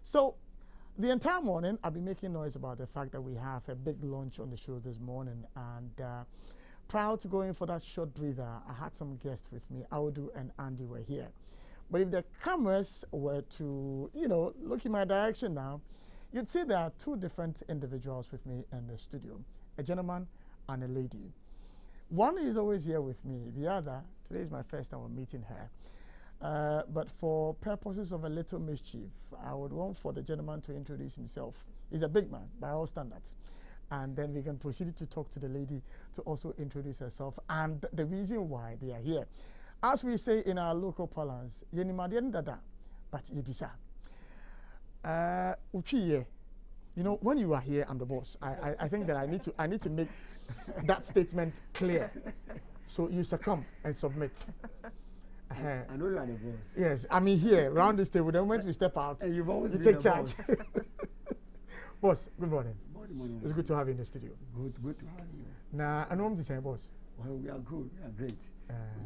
So the entire morning, I've been making noise about the fact that we have a big launch on the show this morning. And prior to going for that short breather, I had some guests with me. Audu and Andy were here. But if the cameras were to, look in my direction now, you'd see there are two different individuals with me in the studio, a gentleman and a lady. One is always here with me. The other, today is my first time of meeting her. But for purposes of a little mischief, I would want for the gentleman to introduce himself. He's a big man by all standards. And then we can proceed to talk to the lady to also introduce herself and the reason why they are here. As we say in our local parlance, Yenimadian dada, but Yebisa. When you are here, I'm the boss. I think that I need to make that statement clear. So you succumb and submit. I know you are the boss. Yes, I mean here, around this table, the moment we step out, and you take charge. Boss, good morning. Good morning. It's good to have you in the studio. Good to have you. Nah, I know I'm the same, boss. Well, we are good, we are great.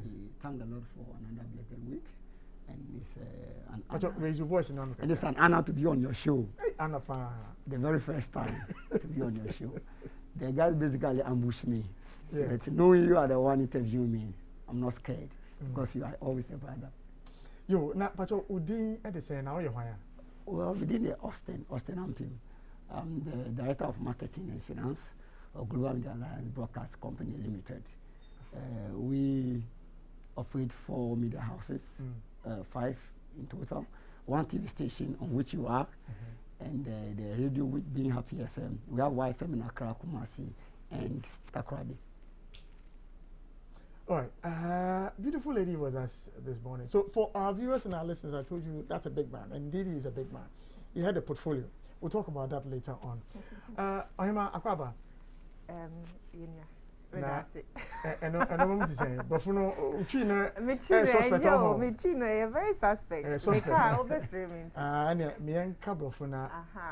We thank the Lord for another blessed week. And it's an honor. Raise your voice in and it's an honor to be on your show. Hey, Anna, the very first time to be on your show. The guys basically ambushed me. Yes. But knowing you are the one interviewing me, I'm not scared. Because you are always a brother. Yo, now, but Udin at the same now you're here. Well, we did the Austin Ampim. I'm the director of marketing and finance of Global Media Alliance Broadcast Company Limited. We operate 4 media houses, 5 in total, 1 TV station on which you are, and the radio with being Happy FM. We have YFM in Accra, Kumasi, and Takoradi. All right, beautiful lady with us this morning. So for our viewers and our listeners, I told you that's a big man. Indeed, he's a big man. He had a portfolio. We'll talk about that later on. Ohima Akwaba. But for no, suspect. You're very suspect.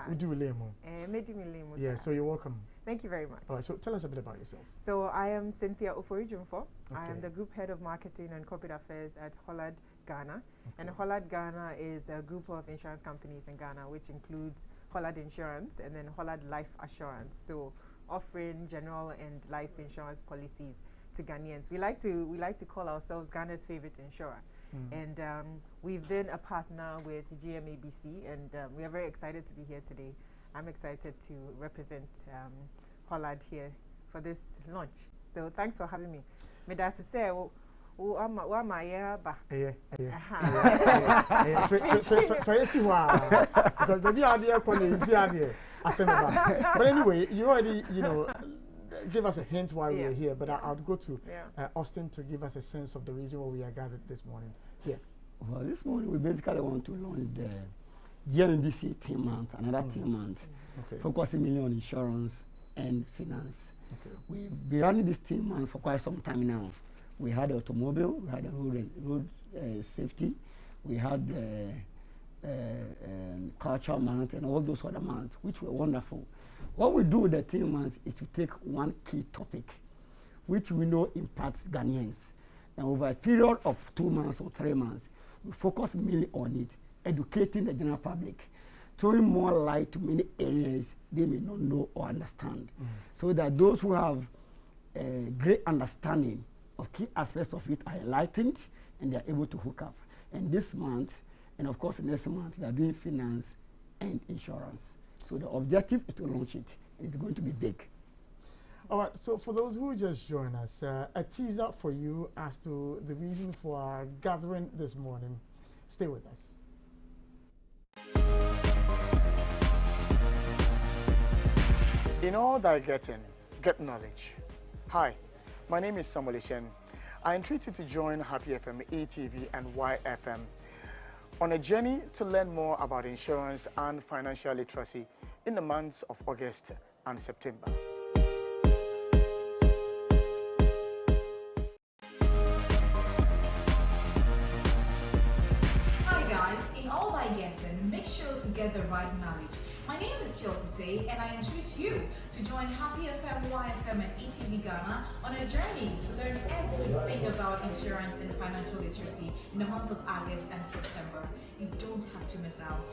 We do lemo. Yeah, so you're welcome. Thank you very much. All right, so tell us a bit about yourself. So I am Cynthia Oforijumfo. Okay. I am the Group Head of Marketing and Corporate Affairs at Hollard Ghana. Okay. And Hollard Ghana is a group of insurance companies in Ghana, which includes Hollard Insurance and then Hollard Life Assurance. So offering general and life insurance policies to Ghanaians. We like to call ourselves Ghana's favorite insurer. And we've been a partner with GMABC, and we are very excited to be here today. I'm excited to represent Hollard here for this launch. So thanks for having me. Because maybe idea but anyway, you already give us a hint why we are here. But I'll go to Austin to give us a sense of the reason why we are gathered this morning here. Well, this morning we basically want to launch the GMABC team month, another team month, focusing mainly on insurance and finance. Okay. We've been running this team month for quite some time now. We had automobile, we had road safety, we had cultural month and all those other months, which were wonderful. What we do with the team months is to take one key topic, which we know impacts Ghanaians. And over a period of 2 months or 3 months, we focus mainly on it, educating the general public, throwing more light to many areas they may not know or understand, so that those who have a great understanding of key aspects of it are enlightened and they are able to hook up. And this month, and of course next month, we are doing finance and insurance. So the objective is to launch it. It's going to be big. All right, so for those who just joined us, a teaser for you as to the reason for our gathering this morning. Stay with us. In all thy getting, get knowledge. Hi, my name is Samuel Ishen. I entreat you to join Happy FM, ATV, and YFM on a journey to learn more about insurance and financial literacy in the months of August and September. Hi guys, in all thy getting, make sure to get the right knowledge. My name is Chelsea and I entreat you to join Happy FM, YFM and ATV Ghana on a journey to learn everything about insurance and financial literacy in the month of August and September. You don't have to miss out.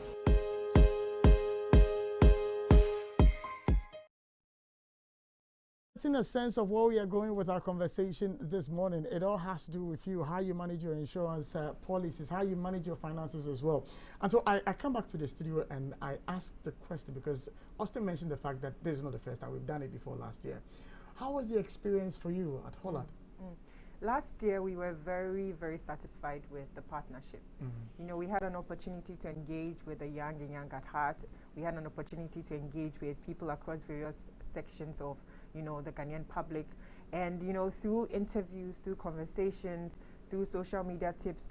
getting a sense of where we are going with our conversation this morning, it all has to do with you, how you manage your insurance policies, how you manage your finances as well. And so I come back to the studio and I ask the question because Austin mentioned the fact that this is not the first time. We've done it before last year. How was the experience for you at Hollard? Last year, we were very, very satisfied with the partnership. You know, we had an opportunity to engage with the young and young at heart. We had an opportunity to engage with people across various sections of, you know, the Ghanaian public. And, you know, through interviews, through conversations, through social media tips,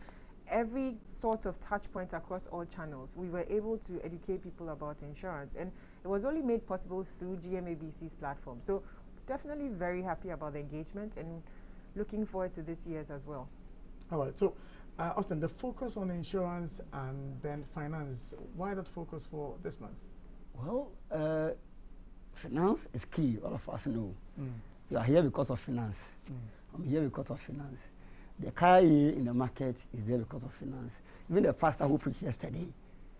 every sort of touch point across all channels, we were able to educate people about insurance. And it was only made possible through GMABC's platform. So definitely very happy about the engagement and looking forward to this year's as well. All right, so Austin, the focus on insurance and then finance, why that focus for this month? Well, finance is key, all of us know. You are here because of finance. I'm here because of finance. The car in the market is there because of finance. Even the pastor who preached yesterday,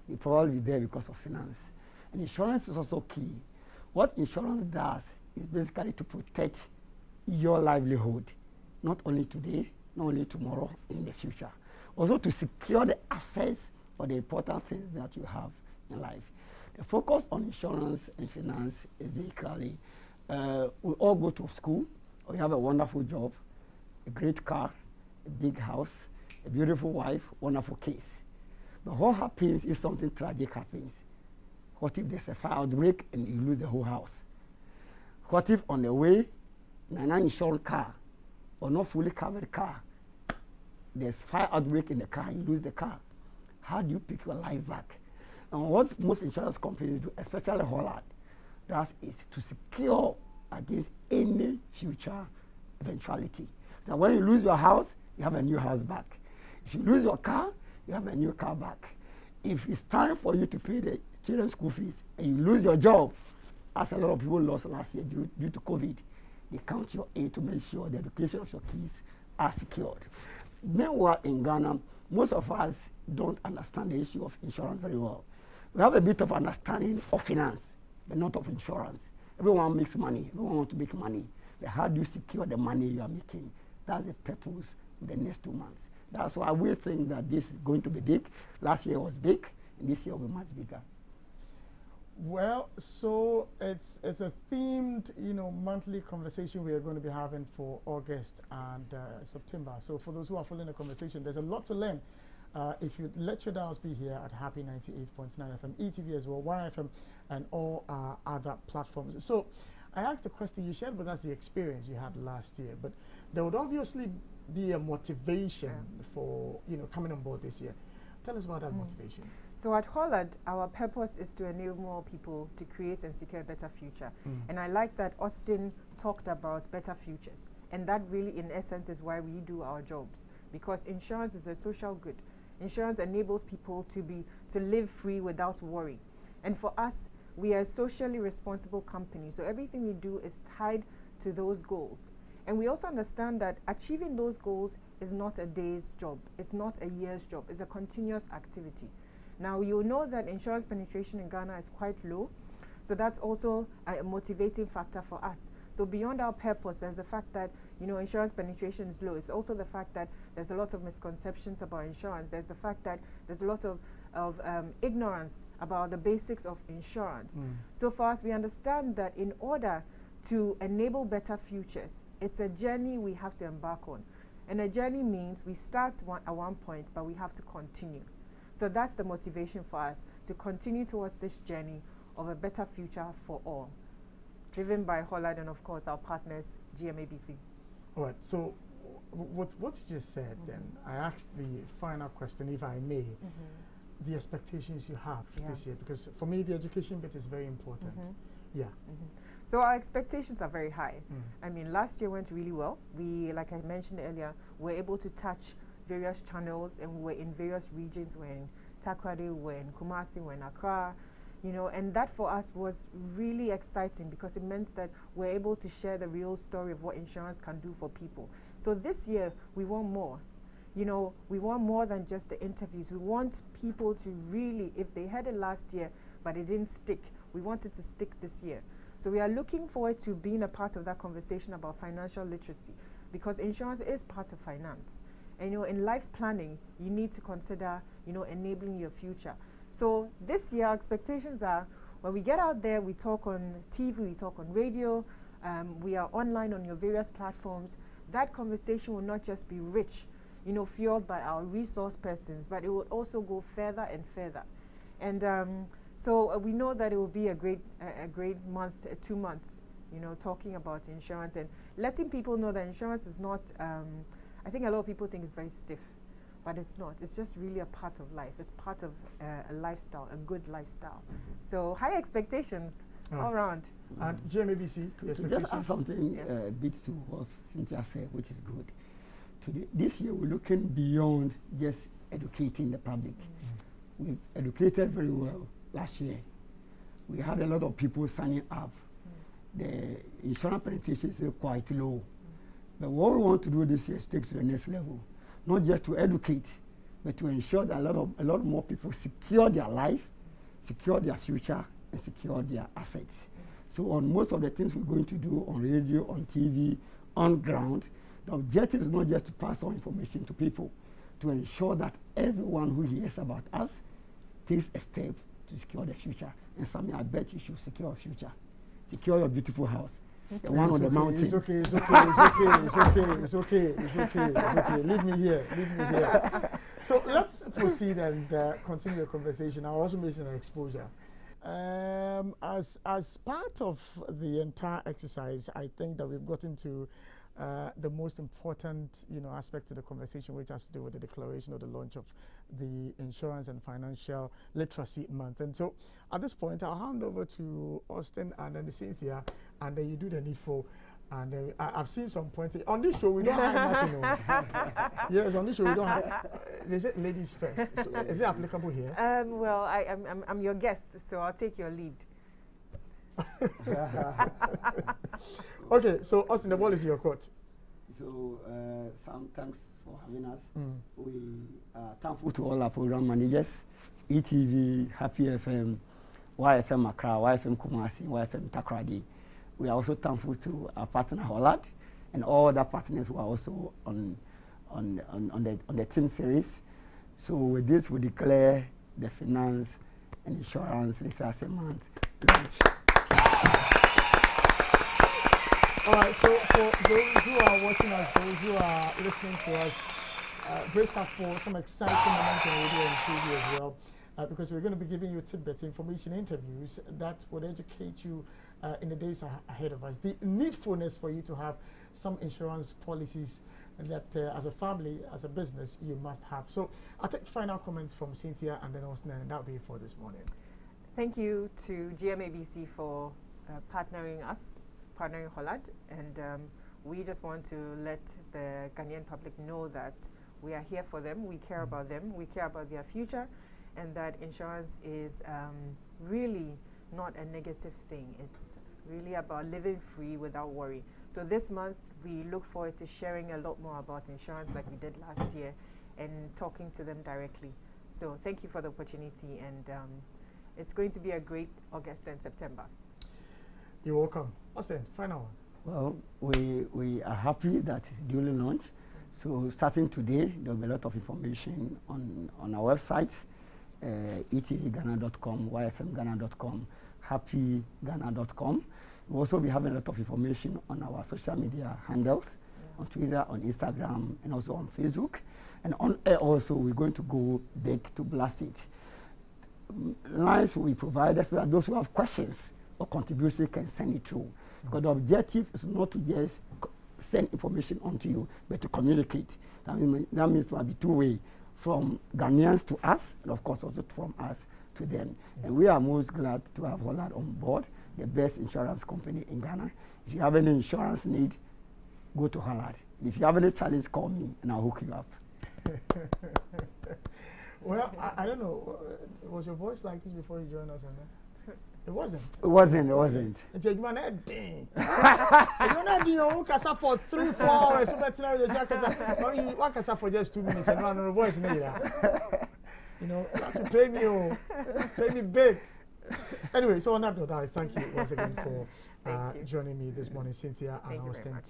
he probably there because of finance. And insurance is also key. What insurance does is basically to protect your livelihood, not only today, not only tomorrow, in the future. Also to secure the assets or the important things that you have in life. The focus on insurance and finance is basically, we all go to school, we have a wonderful job, a great car, a big house, a beautiful wife, wonderful kids. But what happens if something tragic happens? What if there's a fire outbreak and you lose the whole house? What if on the way, in an uninsured car, or not fully covered car, there's fire outbreak in the car, you lose the car? How do you pick your life back? And what most insurance companies do, especially Hollard, does is to secure against any future eventuality. So when you lose your house, you have a new house back. If you lose your car, you have a new car back. If it's time for you to pay the children's school fees and you lose your job, as a lot of people lost last year due to COVID, they count your aid to make sure the education of your kids are secured. Meanwhile, in Ghana, most of us don't understand the issue of insurance very well. We have a bit of understanding of finance, but not of insurance. Everyone makes money. Everyone wants to make money. But how do you secure the money you are making? That's the purpose of the next 2 months. That's why we think that this is going to be big. Last year was big, and this year will be much bigger. Well, so it's a themed, you know, monthly conversation we are going to be having for August and September. So for those who are following the conversation, there's a lot to learn. If you let your dials be here at Happy 98.9 FM, ETV as well, YFM, and all our other platforms. So I asked the question, you shared with us the experience you had last year, but there would obviously be a motivation for, you know, coming on board this year. Tell us about that motivation. So at Hollard, our purpose is to enable more people to create and secure a better future. And I like that Austin talked about better futures. And that really, in essence, is why we do our jobs. Because insurance is a social good. Insurance enables people to live free without worry. And for us, we are a socially responsible company. So everything we do is tied to those goals. And we also understand that achieving those goals is not a day's job. It's not a year's job. It's a continuous activity. Now, you know that insurance penetration in Ghana is quite low. So that's also a motivating factor for us. So beyond our purpose, there's the fact that, you know, insurance penetration is low. It's also the fact that there's a lot of misconceptions about insurance. There's the fact that there's a lot of ignorance about the basics of insurance. So for us, we understand that in order to enable better futures, it's a journey we have to embark on. And a journey means we start at one point, but we have to continue. So that's the motivation for us, to continue towards this journey of a better future for all, driven by Hollard and, of course, our partners, GMABC. All right, so what you just said then, I asked the final question, if I may, the expectations you have this year, because for me, the education bit is very important. So our expectations are very high. I mean, last year went really well. We, like I mentioned earlier, were able to touch various channels, and we were in various regions. We're in Takoradi, we're in Kumasi, we're in Accra, you know, and that for us was really exciting because it meant that we're able to share the real story of what insurance can do for people. So this year, we want more. You know, we want more than just the interviews. We want people to really, if they had it last year, but it didn't stick, we want it to stick this year. So we are looking forward to being a part of that conversation about financial literacy, because insurance is part of finance. And you know, in life planning, you need to consider, you know, enabling your future. So this year, our expectations are, when we get out there, we talk on TV, we talk on radio, we are online on your various platforms. That conversation will not just be rich, you know, fueled by our resource persons, but it will also go further and further. And so we know that it will be a great month, 2 months, you know, talking about insurance and letting people know that insurance is not, I think a lot of people think it's very stiff, but it's not. It's just really a part of life. It's part of a lifestyle, a good lifestyle. So high expectations all around. And GMABC, to just add something a bit to what Cynthia said, which is good. This year we're looking beyond just educating the public. We've educated very well last year. We had a lot of people signing up. The insurance penetration is quite low. But what we want to do this year is take to the next level. Not just to educate, but to ensure that a lot more people secure their life, secure their future, and secure their assets. So on most of the things we're going to do on radio, on TV, on ground, the objective is not just to pass on information to people, to ensure that everyone who hears about us takes a step to secure the future. And Sammy, I bet you should secure a future. Secure your beautiful house. The one on the mountain. It's okay, it's okay, it's okay, it's okay, it's okay, it's okay, it's okay. Leave me here, leave me here. So let's proceed and continue the conversation. I'll also mention an exposure. As part of the entire exercise, I think that we've gotten to the most important, you know, aspect of the conversation, which has to do with the declaration of the launch of the Insurance and Financial Literacy Month. And so, at this point, I'll hand over to Austin and then Cynthia, and then you do the needful. And I've seen some points on this show. We don't have nothing. Yes, on this show we don't have. They said ladies first. So is it applicable here? Well, I'm your guest, so I'll take your lead. Okay, so Austin, the ball is your court. So, Sam, thanks for having us. We are thankful to all our program managers, ETV, Happy FM, YFM Accra, YFM Kumasi, YFM Takrady. We are also thankful to our partner Hollard and all other partners who are also on the team series. So with this, we declare the Finance and Insurance Literacy Month launch. All right, so for those who are watching us, those who are listening to us, brace up for some exciting moments on radio and TV as well, because we're going to be giving you tidbits, information, interviews that would educate you in the days ahead of us. The needfulness for you to have some insurance policies that as a family, as a business, you must have. So I'll take final comments from Cynthia and then Austin, and that'll be for this morning. Thank you to GMABC for partnering Hollard, and we just want to let the Ghanaian public know that we are here for them, we care about them, we care about their future, and that insurance is really not a negative thing. It's really about living free without worry. So this month, we look forward to sharing a lot more about insurance like we did last year and talking to them directly. So thank you for the opportunity, and it's going to be a great August and September. You're welcome. Austin, final one. Well, we are happy that it's duly launched. So starting today, there'll be a lot of information on our website, etvghana.com, yfmghana.com, happyghana.com. We'll also be having a lot of information on our social media handles, on Twitter, on Instagram, and also on Facebook. And on air also, we're going to go big to blast it. Lines will be provided so that those who have questions or contributions can send it through. Because the objective is not to just send information onto you, but to communicate. That means it will be two-way, from Ghanaians to us, and of course also from us to them. And we are most glad to have Hollard on board, the best insurance company in Ghana. If you have any insurance need, go to Hollard. If you have any challenge, call me and I'll hook you up. Well, I don't know. Was your voice like this before you joined us? It wasn't. It wasn't. It's a man that ding. You know, you can for 3-4 hours. So that's now you can for just 2 minutes and run on the voice. You know, you have to pay me big. Anyway, so on that note, I thank you once again for Thank you. joining me this morning, Cynthia and Thank you very Austin. much.